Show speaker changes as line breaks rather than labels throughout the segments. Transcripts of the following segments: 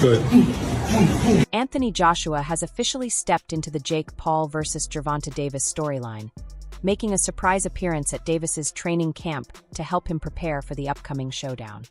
Good.
Anthony Joshua has officially stepped into the Jake Paul vs. Gervonta Davis storyline, making a surprise appearance at Davis's training camp to help him prepare for the upcoming showdown.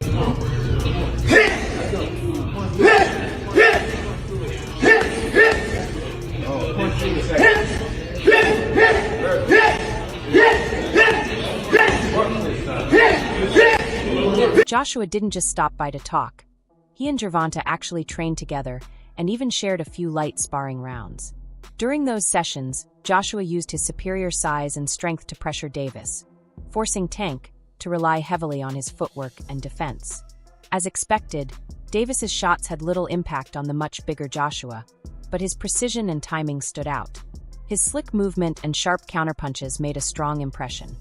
Joshua didn't just stop by to talk. He and Gervonta actually trained together and even shared a few light sparring rounds. During those sessions, Joshua used his superior size and strength to pressure Davis, forcing Tank to rely heavily on his footwork and defense. As expected, Davis's shots had little impact on the much bigger Joshua, but his precision and timing stood out. His slick movement and sharp counterpunches made a strong impression.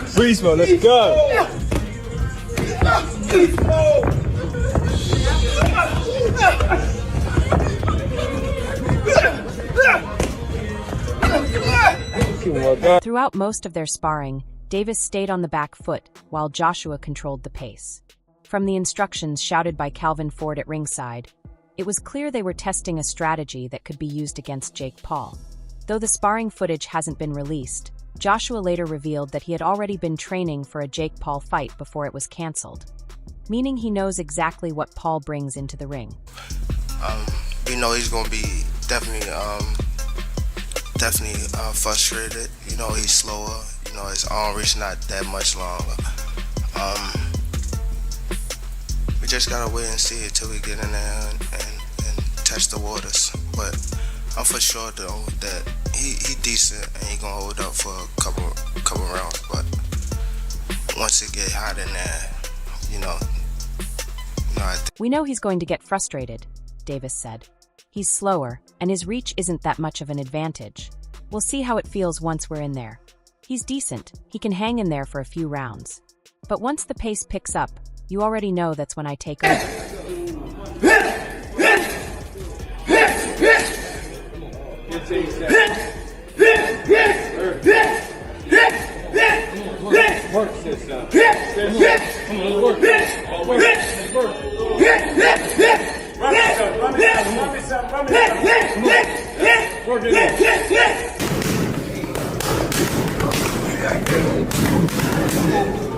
Freeze mode, let's go.
Throughout most of their sparring, Davis stayed on the back foot while Joshua controlled the pace. From the instructions shouted by Calvin Ford at ringside, it was clear they were testing a strategy that could be used against Jake Paul. Though the sparring footage hasn't been released, Joshua later revealed that he had already been training for a Jake Paul fight before it was canceled, meaning he knows exactly what Paul brings into the ring.
He's going to be definitely frustrated. He's slower. His arm reach not that much longer. We just gotta wait and see until we get in there and test the waters. But I'm for sure though that he decent and he gonna hold up for a couple rounds. But once it get hot in there,
We know he's going to get frustrated, Davis said. He's slower, and his reach isn't that much of an advantage. We'll see how it feels once we're in there. He's decent, he can hang in there for a few rounds. But once the pace picks up, you already know that's when I take over.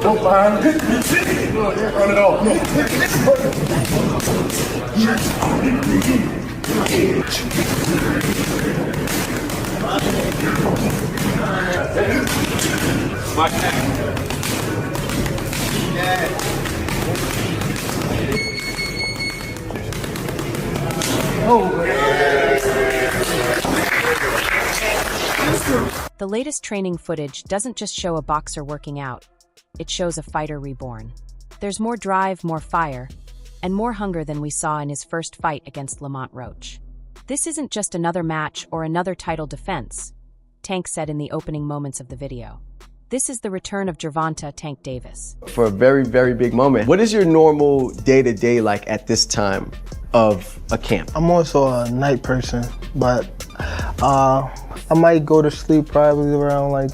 Don't behind it. Run it off.
The latest training footage doesn't just show a boxer working out, it shows a fighter reborn. There's more drive, more fire, and more hunger than we saw in his first fight against Lamont Roach. This isn't just another match or another title defense, Tank said in the opening moments of the video. This is the return of Gervonta "Tank" Davis.
For a very, very big moment. What is your normal day-to-day like at this time of a camp?
I'm also a night person, but I might go to sleep probably around like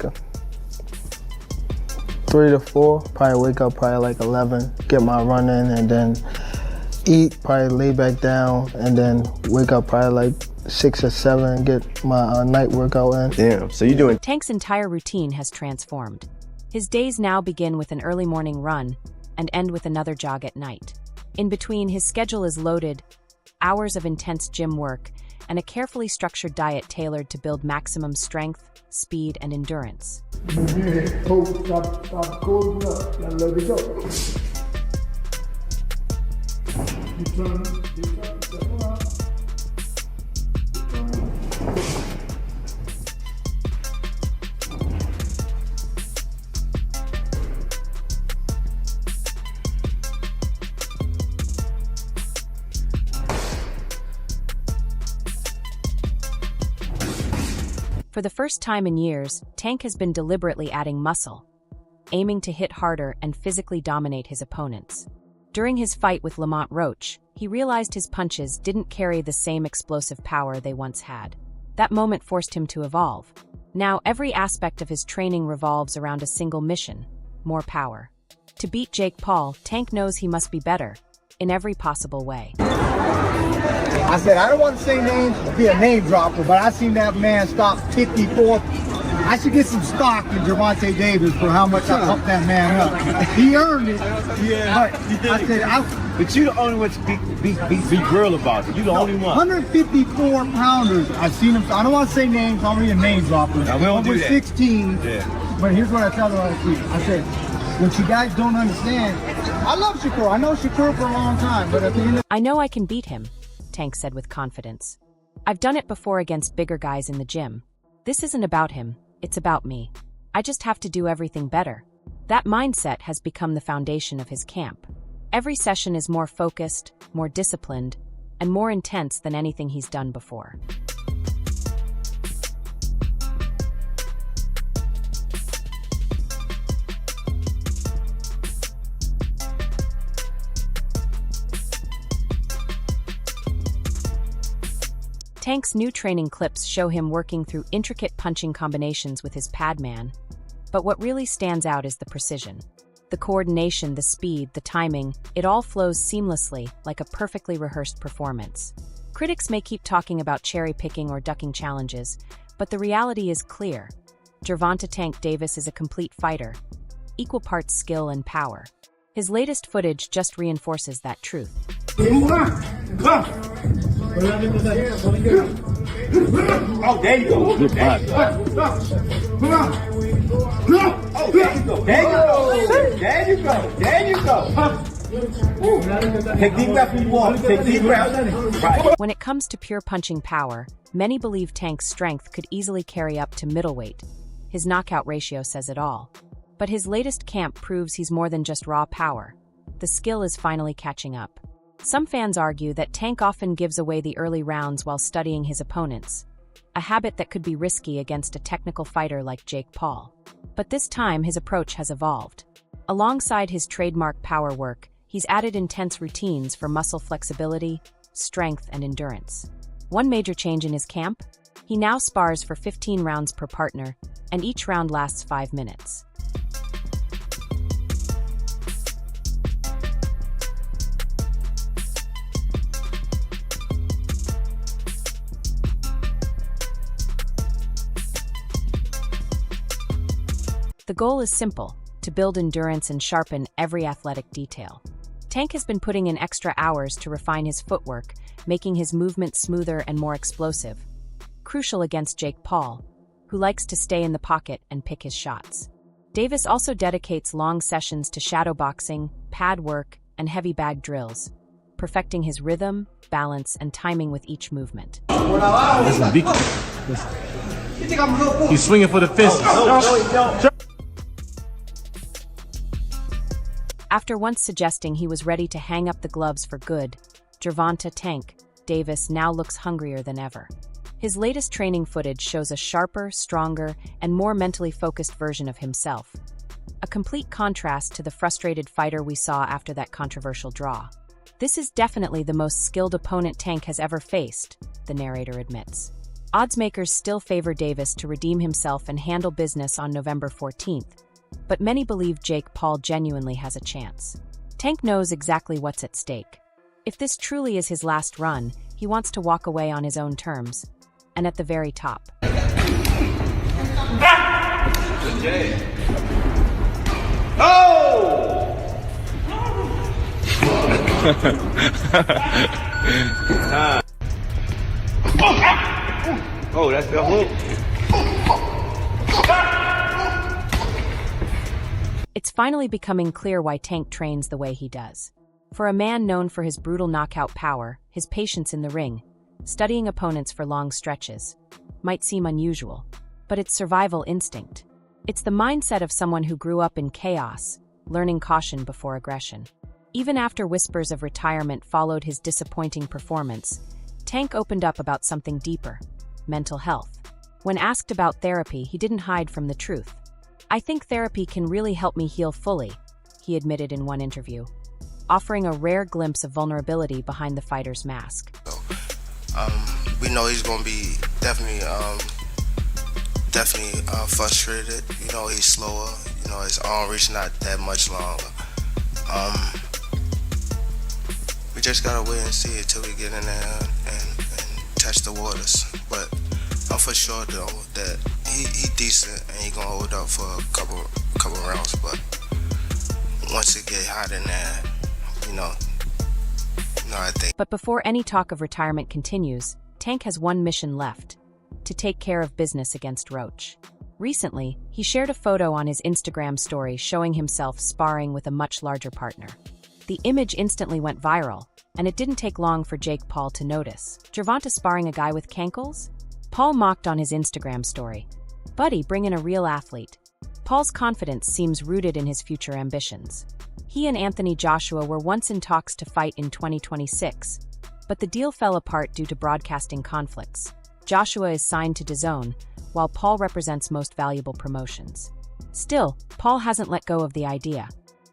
3 to 4. Probably wake up probably like 11, get my run in, and then eat, probably lay back down, and then wake up probably like 6 or 7, get my night workout in.
Damn, so you're doing...
Tank's entire routine has transformed. His days now begin with an early morning run and end with another jog at night. In between, his schedule is loaded, hours of intense gym work, and a carefully structured diet tailored to build maximum strength, speed, and endurance. For the first time in years, Tank has been deliberately adding muscle, aiming to hit harder and physically dominate his opponents. During his fight with Lamont Roach, he realized his punches didn't carry the same explosive power they once had. That moment forced him to evolve. Now every aspect of his training revolves around a single mission: more power. To beat Jake Paul, Tank knows he must be better, in every possible way.
I said, I don't want to say names, be a name dropper, but I seen that man stop 54. I should get some stock in Gervonta Davis for how much I pumped that man up. He earned it.
Yeah,
but
he did.
I said,
But you the only one to be real about it. You the only one.
154 pounders. I've seen him. I don't want to say names. I'm already a name dropper.
No, we don't do
with
that.
16.
Yeah.
But here's what I tell them. I said, what you guys don't understand, I love Shakur. I know Shakur for a long time, but at the end of
I know I can beat him, Tank said with confidence. I've done it before against bigger guys in the gym. This isn't about him, it's about me. I just have to do everything better. That mindset has become the foundation of his camp. Every session is more focused, more disciplined, and more intense than anything he's done before. Tank's new training clips show him working through intricate punching combinations with his pad man. But what really stands out is the precision. The coordination, the speed, the timing, it all flows seamlessly, like a perfectly rehearsed performance. Critics may keep talking about cherry-picking or ducking challenges, but the reality is clear. Gervonta "Tank" Davis is a complete fighter, equal parts skill and power. His latest footage just reinforces that truth.
Oh, there you go. Good body. Oh, there you go. There you go. There you go. There you go. Take deep breaths when you walk. Take deep breaths. Right.
When it comes to pure punching power, many believe Tank's strength could easily carry up to middleweight. His knockout ratio says it all. But his latest camp proves he's more than just raw power. The skill is finally catching up. Some fans argue that Tank often gives away the early rounds while studying his opponents, a habit that could be risky against a technical fighter like Jake Paul. But this time his approach has evolved. Alongside his trademark power work, he's added intense routines for muscle flexibility, strength, and endurance. One major change in his camp? He now spars for 15 rounds per partner, and each round lasts 5 minutes. The goal is simple: to build endurance and sharpen every athletic detail. Tank has been putting in extra hours to refine his footwork, making his movements smoother and more explosive. Crucial against Jake Paul, who likes to stay in the pocket and pick his shots. Davis also dedicates long sessions to shadow boxing, pad work, and heavy bag drills, perfecting his rhythm, balance, and timing with each movement.
He's swinging for the fist.
After once suggesting he was ready to hang up the gloves for good, Gervonta "Tank" Davis now looks hungrier than ever. His latest training footage shows a sharper, stronger, and more mentally focused version of himself. A complete contrast to the frustrated fighter we saw after that controversial draw. This is definitely the most skilled opponent Tank has ever faced, the narrator admits. Oddsmakers still favor Davis to redeem himself and handle business on November 14th, but many believe Jake Paul genuinely has a chance. Tank knows exactly what's at stake. If this truly is his last run, he wants to walk away on his own terms, and at the very top.
Oh, that's the hook.
It's finally becoming clear why Tank trains the way he does. For a man known for his brutal knockout power, his patience in the ring, studying opponents for long stretches, might seem unusual, but it's survival instinct. It's the mindset of someone who grew up in chaos, learning caution before aggression. Even after whispers of retirement followed his disappointing performance, Tank opened up about something deeper: mental health. When asked about therapy, he didn't hide from the truth. "I think therapy can really help me heal fully," he admitted in one interview, offering a rare glimpse of vulnerability behind the fighter's mask.
We know he's going to be definitely frustrated. You know, he's slower. You know, his arm reach not that much longer. We just gotta wait and see until we get in there and test the waters. But I'm for sure though that he decent and he gonna hold up for a couple rounds. But once it get hot in there, you know, I think.
But before any talk of retirement continues, Tank has one mission left: to take care of business against Roach. Recently, he shared a photo on his Instagram story showing himself sparring with a much larger partner. The image instantly went viral, and it didn't take long for Jake Paul to notice. "Gervonta sparring a guy with cankles?" Paul mocked on his Instagram story. "Buddy, bring in a real athlete." Paul's confidence seems rooted in his future ambitions. He and Anthony Joshua were once in talks to fight in 2026, but the deal fell apart due to broadcasting conflicts. Joshua is signed to DAZN, while Paul represents Most Valuable Promotions. Still, Paul hasn't let go of the idea.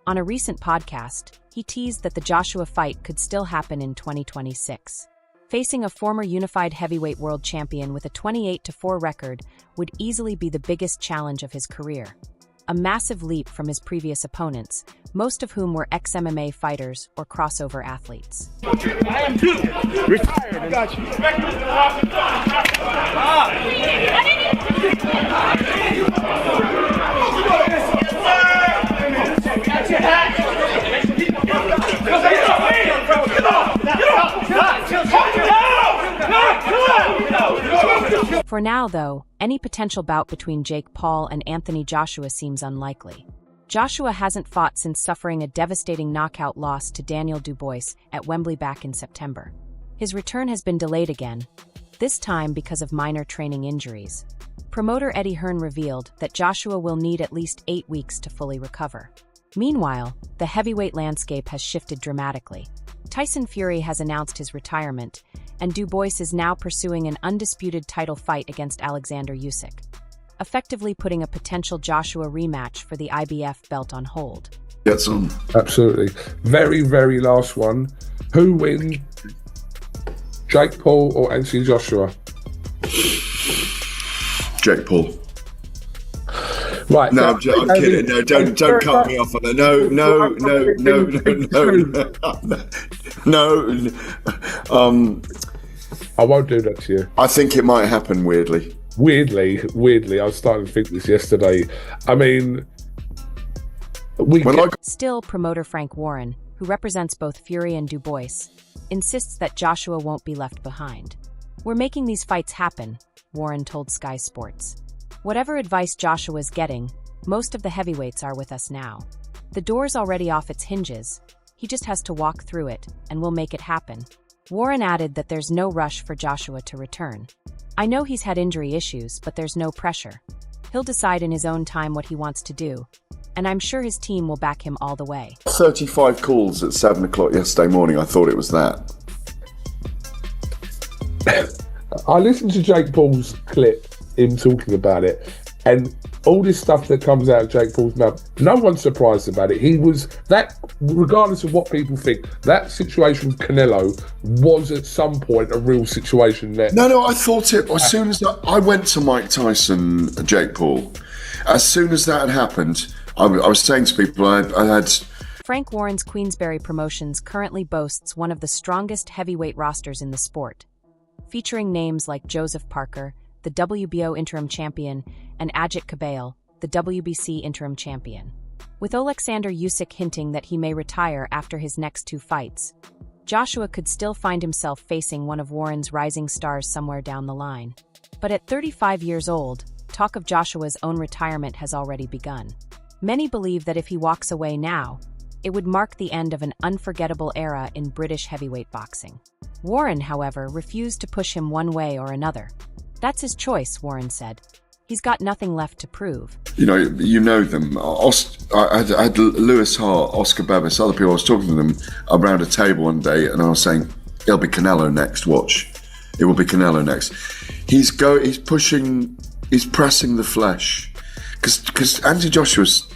On a recent podcast, he teased that the Joshua fight could still happen in 2026. Facing a former unified heavyweight world champion with a 28-4 record would easily be the biggest challenge of his career. A massive leap from his previous opponents, most of whom were ex-MMA fighters or crossover athletes.
I am due. Retired. I got you.
For now, though, any potential bout between Jake Paul and Anthony Joshua seems unlikely. Joshua hasn't fought since suffering a devastating knockout loss to Daniel Dubois at Wembley back in September. His return has been delayed again, this time because of minor training injuries. Promoter Eddie Hearn revealed that Joshua will need at least 8 weeks to fully recover. Meanwhile, the heavyweight landscape has shifted dramatically. Tyson Fury has announced his retirement, and Dubois is now pursuing an undisputed title fight against Alexander Usyk, effectively putting a potential Joshua rematch for the IBF belt on hold.
Get some.
Absolutely. Very, very last one. Who wins? Jake Paul or Anthony Joshua?
Jake Paul.
Right.
No,
so,
I'm kidding. No, don't cut me off on that. No.
I won't do that to you.
I think it might happen weirdly.
Weirdly, I was starting to think this yesterday. I mean,
Still, promoter Frank Warren, who represents both Fury and Dubois, insists that Joshua won't be left behind. "We're making these fights happen," Warren told Sky Sports. "Whatever advice Joshua's getting, most of the heavyweights are with us now. The door's already off its hinges. He just has to walk through it, and we'll make it happen." Warren added that there's no rush for Joshua to return. "I know he's had injury issues, but there's no pressure. He'll decide in his own time what he wants to do, and I'm sure his team will back him all the way."
35 calls at 7 o'clock yesterday morning. I thought it was that.
I listened to Jake Paul's clip, him talking about it, and all this stuff that comes out of Jake Paul's mouth, no one's surprised about it. He was that, regardless of what people think, that situation with Canelo was at some point a real situation there.
No, I thought it, as soon as I went to Mike Tyson, Jake Paul, as soon as that had happened, I was saying to people, I had...
Frank Warren's Queensberry Promotions currently boasts one of the strongest heavyweight rosters in the sport, featuring names like Joseph Parker, the WBO interim champion, and Ajit Kabale, the WBC interim champion. With Alexander Usyk hinting that he may retire after his next 2 fights, Joshua could still find himself facing one of Warren's rising stars somewhere down the line. But at 35 years old, talk of Joshua's own retirement has already begun. Many believe that if he walks away now, it would mark the end of an unforgettable era in British heavyweight boxing. Warren, however, refused to push him one way or another. "That's his choice," Warren said. "He's got nothing left to prove."
You know them. I had Lewis Hart, Oscar Bevis, other people. I was talking to them around a table one day, and I was saying, "It'll be Canelo next. Watch." It will be Canelo next. He's pressing the flesh, because Anthony Joshua's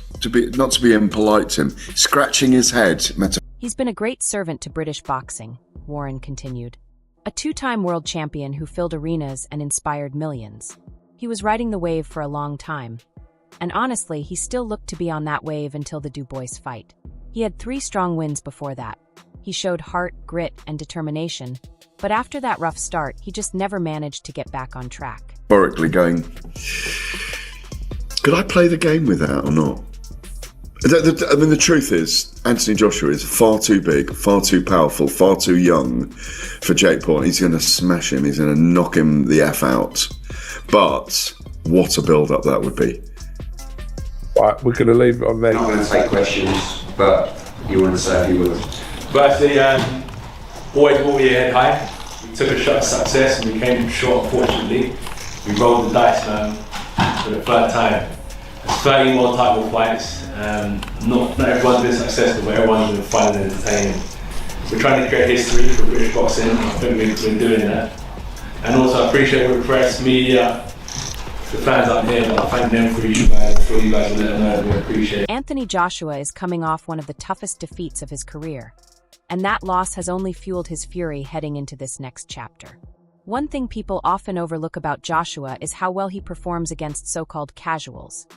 not to be impolite to him, scratching his head.
He's been a great servant to British boxing, Warren continued. A two-time world champion who filled arenas and inspired millions. He was riding the wave for a long time. And honestly, he still looked to be on that wave until the Du Bois fight. He had 3 strong wins before that. He showed heart, grit, and determination. But after that rough start, he just never managed to get back on track.
Metaphorically going, could I play the game with that or not? I mean, the truth is, Anthony Joshua is far too big, far too powerful, far too young for Jake Paul. He's going to smash him. He's going to knock him the F out. But what a build-up that would be.
Right, we're going to leave it on there.
I'm not going to take questions, but you want to say a few words.
Firstly, always hold your head high. We took a shot at success and we came short, unfortunately. We rolled the dice, man, for the 3rd time. There's 30 more title fights. Not everyone's been successful, but everyone's been fun and entertaining. We're trying to create history for British boxing. I think we're doing that. And also, I appreciate the press, media, the fans out here. I thank them for you guys. I'm sure you guys will let them know we appreciate it.
Anthony Joshua is coming off one of the toughest defeats of his career. And that loss has only fueled his fury heading into this next chapter. One thing people often overlook about Joshua is how well he performs against so-called casuals.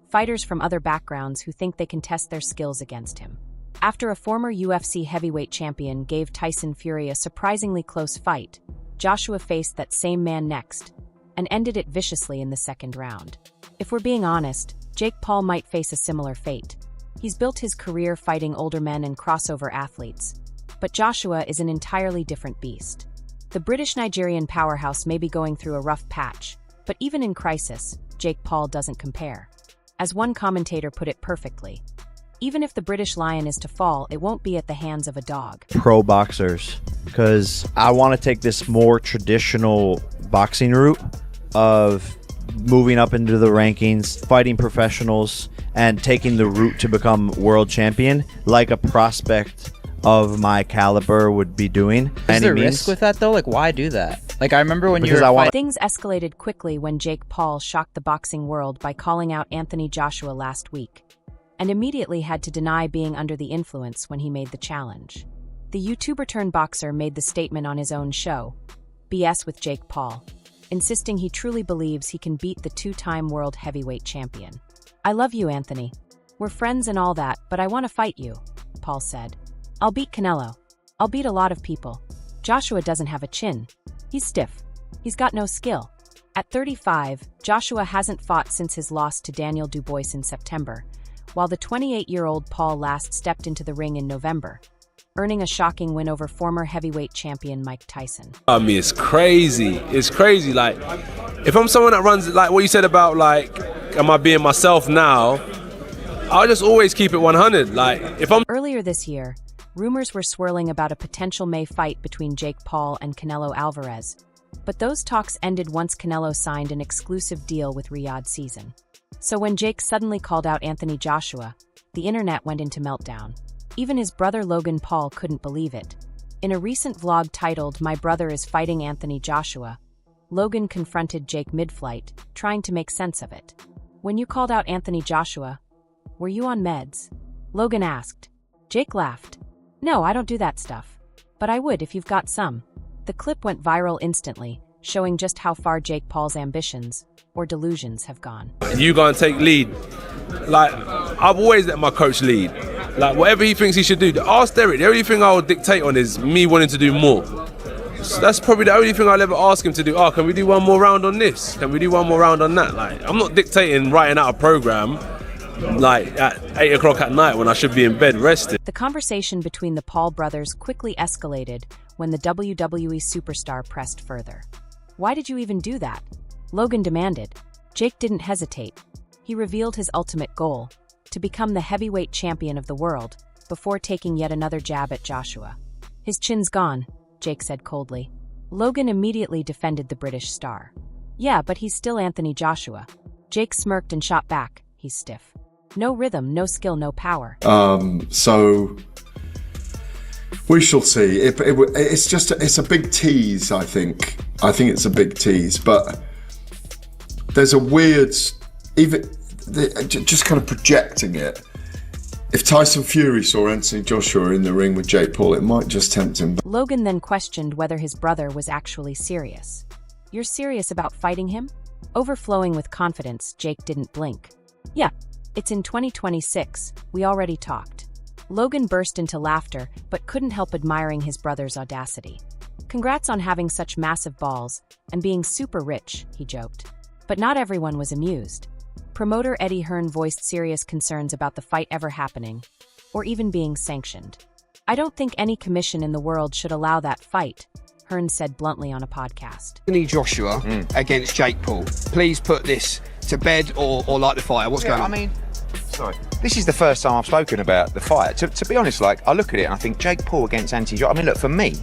Fighters from other backgrounds who think they can test their skills against him. After a former UFC heavyweight champion gave Tyson Fury a surprisingly close fight, Joshua faced that same man next, and ended it viciously in the 2nd round. If we're being honest, Jake Paul might face a similar fate. He's built his career fighting older men and crossover athletes. But Joshua is an entirely different beast. The British-Nigerian powerhouse may be going through a rough patch, but even in crisis, Jake Paul doesn't compare. As one commentator put it perfectly, even if the British lion is to fall, it won't be at the hands of a dog.
Pro boxers, because I want to take this more traditional boxing route of moving up into the rankings, fighting professionals, and taking the route to become world champion, like a prospect of my caliber would be doing.
Is there risk with that though? Like, why do that? Like, I remember when
Things escalated quickly when Jake Paul shocked the boxing world by calling out Anthony Joshua last week, and immediately had to deny being under the influence when he made the challenge. The YouTuber-turned-boxer made the statement on his own show, BS with Jake Paul, insisting he truly believes he can beat the 2-time world heavyweight champion. I love you, Anthony. We're friends and all that, but I want to fight you, Paul said. I'll beat Canelo. I'll beat a lot of people. Joshua doesn't have a chin. He's stiff. He's got no skill. At 35, Joshua hasn't fought since his loss to Daniel Du Bois in September, while the 28-year-old Paul last stepped into the ring in November, earning a shocking win over former heavyweight champion Mike Tyson.
I mean, it's crazy. It's crazy. Like, if I'm someone that runs, like what you said about, like, am I being myself now? I'll just always keep it 100. Like, if I'm...
Earlier this year, rumors were swirling about a potential May fight between Jake Paul and Canelo Alvarez, but those talks ended once Canelo signed an exclusive deal with Riyadh Season. So when Jake suddenly called out Anthony Joshua, the internet went into meltdown. Even his brother Logan Paul couldn't believe it. In a recent vlog titled "My Brother is Fighting Anthony Joshua," Logan confronted Jake mid-flight, trying to make sense of it. When you called out Anthony Joshua, were you on meds? Logan asked. Jake laughed. No, I don't do that stuff. But I would if you've got some. The clip went viral instantly, showing just how far Jake Paul's ambitions, or delusions, have gone.
You gonna take lead. Like, I've always let my coach lead. Like, whatever he thinks he should do. Ask Derek, the only thing I'll dictate on is me wanting to do more. So that's probably the only thing I'll ever ask him to do. Oh, can we do one more round on this? Can we do one more round on that? Like, I'm not dictating writing out a program like at 8 o'clock at night when I should be in bed resting.
The conversation between the Paul brothers quickly escalated when the WWE superstar pressed further. Why did you even do that? Logan demanded. Jake didn't hesitate. He revealed his ultimate goal, to become the heavyweight champion of the world, before taking yet another jab at Joshua. His chin's gone, Jake said coldly. Logan immediately defended the British star. Yeah, but he's still Anthony Joshua. Jake smirked and shot back. He's stiff. No rhythm, no skill, no power.
So we shall see. It's a big tease, I think, I think it's a big tease, but there's a weird, just kind of projecting it. If Tyson Fury saw Anthony Joshua in the ring with Jake Paul, it might just tempt him.
Logan then questioned whether his brother was actually serious. "You're serious about fighting him?" Overflowing with confidence, Jake didn't blink. "Yeah, it's in 2026. We already talked." Logan burst into laughter, but couldn't help admiring his brother's audacity. "Congrats on having such massive balls and being super rich," he joked. But not everyone was amused. Promoter Eddie Hearn voiced serious concerns about the fight ever happening, or even being sanctioned. "I don't think any commission in the world should allow that fight," Hearn said bluntly on a podcast.
Anthony Joshua against Jake Paul. Please put this to bed or light the fire. What's going on?
I mean, sorry. This is the first time I've spoken about the fight. To be honest, like, I look at it and I think Jake Paul against Anthony Joshua. I mean, look, for me,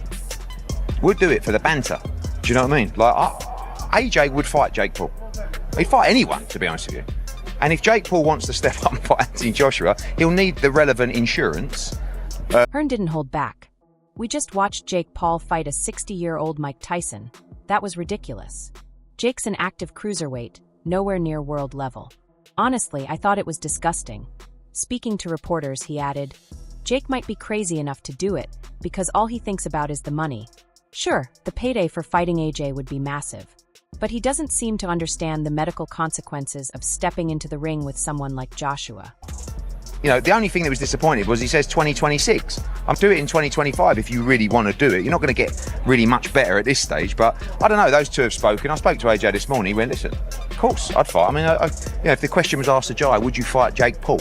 we'd do it for the banter. Do you know what I mean? Like, AJ would fight Jake Paul. He'd fight anyone, to be honest with you. And if Jake Paul wants to step up and fight Anthony Joshua, he'll need the relevant insurance.
Hearn didn't hold back. "We just watched Jake Paul fight a 60-year-old Mike Tyson. That was ridiculous. Jake's an active cruiserweight, nowhere near world level. Honestly, I thought it was disgusting." Speaking to reporters, he added, "Jake might be crazy enough to do it because all he thinks about is the money. Sure, the payday for fighting AJ would be massive. But he doesn't seem to understand the medical consequences of stepping into the ring with someone like Joshua."
You know, the only thing that was disappointing was he says 2026. I'll do it in 2025 if you really want to do it. You're not going to get really much better at this stage, but I don't know, those two have spoken. I spoke to AJ this morning. He went, "Listen, of course, I'd fight." I mean, if the question was asked to Jai, would you fight Jake Paul?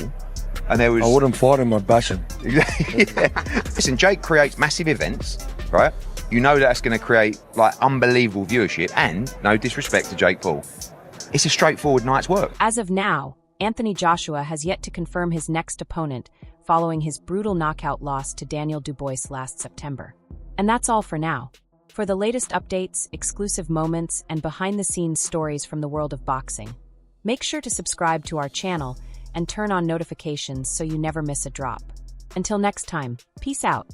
And there was...
I wouldn't fight him, I'd bash him.
Yeah. Listen, Jake creates massive events, right? You know that's going to create, like, unbelievable viewership, and no disrespect to Jake Paul, it's a straightforward night's work.
As of now, Anthony Joshua has yet to confirm his next opponent following his brutal knockout loss to Daniel Dubois last September. And that's all for now. For the latest updates, exclusive moments, and behind-the-scenes stories from the world of boxing, make sure to subscribe to our channel and turn on notifications so you never miss a drop. Until next time, peace out.